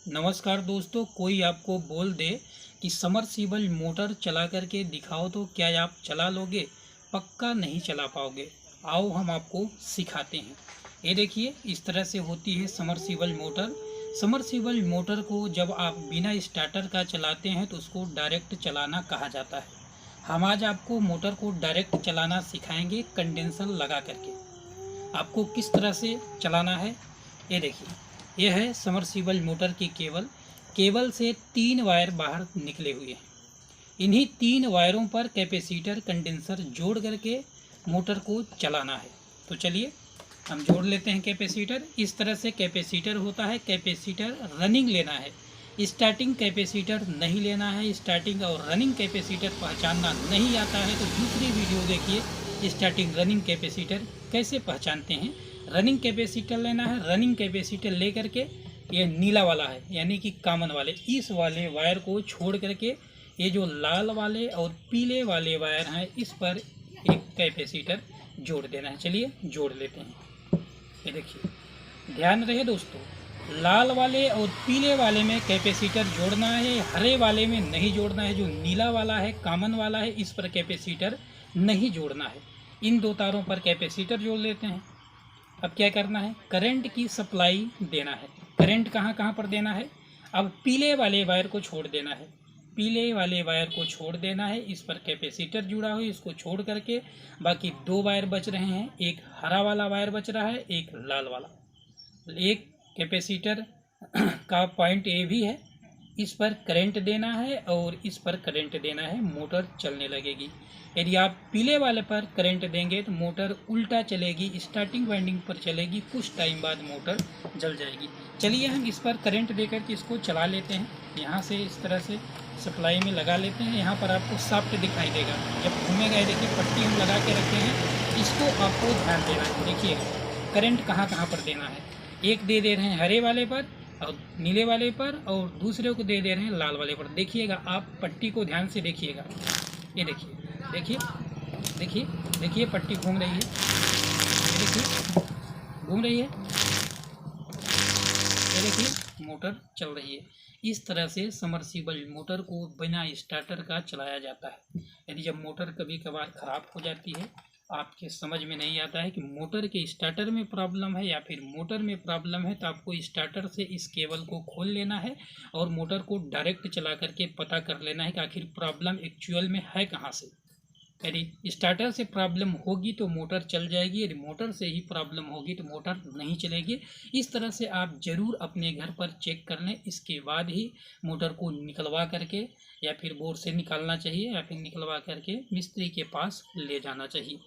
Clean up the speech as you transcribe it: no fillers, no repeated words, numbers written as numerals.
नमस्कार दोस्तों, कोई आपको बोल दे कि समरसीबल मोटर चला करके दिखाओ तो क्या आप चला लोगे? पक्का नहीं चला पाओगे। आओ हम आपको सिखाते हैं। ये देखिए, इस तरह से होती है समरसीबल मोटर। समरसीबल मोटर को जब आप बिना स्टार्टर का चलाते हैं तो उसको डायरेक्ट चलाना कहा जाता है। हम आज आपको मोटर को डायरेक्ट चलाना सिखाएंगे कंडेंसर लगा करके। आपको किस तरह से चलाना है ये देखिए। यह है समरसीबल मोटर की केबल। केबल से 3 वायर बाहर निकले हुए हैं। इन्हीं 3 वायरों पर कैपेसिटर कंडेंसर जोड़ करके मोटर को चलाना है। तो चलिए हम जोड़ लेते हैं कैपेसिटर। इस तरह से कैपेसिटर होता है। कैपेसिटर रनिंग लेना है, स्टार्टिंग कैपेसिटर नहीं लेना है। स्टार्टिंग और रनिंग कैपेसिटर पहचानना नहीं आता है तो दूसरी वीडियो देखिए, स्टार्टिंग रनिंग कैपेसिटर कैसे पहचानते हैं। रनिंग कैपेसिटर लेना है। रनिंग कैपेसिटर ले करके ये नीला वाला है यानी कि कॉमन वाले, इस वाले वायर को छोड़ करके ये जो लाल वाले और पीले वाले वायर हैं इस पर एक कैपेसिटर जोड़ देना है। चलिए जोड़ लेते हैं। ये देखिए, ध्यान रहे दोस्तों, लाल वाले और पीले वाले में कैपेसिटर जोड़ना है, हरे वाले में नहीं जोड़ना है। जो नीला वाला है, कॉमन वाला है, इस पर कैपेसिटर नहीं जोड़ना है। इन दो तारों पर कैपेसिटर जोड़ लेते हैं। अब क्या करना है, करंट की सप्लाई देना है। करंट कहाँ कहाँ पर देना है? अब पीले वाले वायर को छोड़ देना है। पीले वाले वायर को छोड़ देना है। इस पर कैपेसिटर जुड़ा हो, इसको छोड़ करके बाकी 2 वायर बच रहे हैं। एक हरा वाला वायर बच रहा है, एक लाल वाला। एक कैपेसिटर का पॉइंट ए भी है, इस पर करंट देना है और इस पर करंट देना है। मोटर चलने लगेगी। यदि आप पीले वाले पर करंट देंगे तो मोटर उल्टा चलेगी, स्टार्टिंग वाइंडिंग पर चलेगी, कुछ टाइम बाद मोटर जल जाएगी। चलिए हम इस पर करंट देकर के इसको चला लेते हैं। यहाँ से इस तरह से सप्लाई में लगा लेते हैं। यहाँ पर आपको साफ्ट दिखाई देगा जब घूमेगा। ये देखिए, पट्टी हम लगा के रखे हैं, इसको आपको ध्यान देना है। देखिए करंट कहाँ कहाँ पर देना है। एक दे रहे हैं हरे वाले पर और नीले वाले पर, और दूसरे को दे रहे हैं लाल वाले पर। देखिएगा, आप पट्टी को ध्यान से देखिएगा। ये देखिए देखिए देखिए देखिए, पट्टी घूम रही है। ये देखिए घूम रही है। ये देखिए मोटर चल रही है। इस तरह से समरसीबल मोटर को बिना स्टार्टर का चलाया जाता है। यदि जब मोटर कभी कभार ख़राब हो जाती है, आपके समझ में नहीं आता है कि मोटर के स्टार्टर में प्रॉब्लम है या फिर मोटर में प्रॉब्लम है, तो आपको स्टार्टर से इस केबल को खोल लेना है और मोटर को डायरेक्ट चला करके पता कर लेना है कि आखिर प्रॉब्लम एक्चुअल में है कहाँ से। यदि स्टार्टर से प्रॉब्लम होगी तो मोटर चल जाएगी, यदि मोटर से ही प्रॉब्लम होगी तो मोटर नहीं चलेगी। इस तरह से आप ज़रूर अपने घर पर चेक कर लें। इसके बाद ही मोटर को निकलवा करके या फिर बोर्ड से निकालना चाहिए या फिर निकलवा करके मिस्त्री के पास ले जाना चाहिए।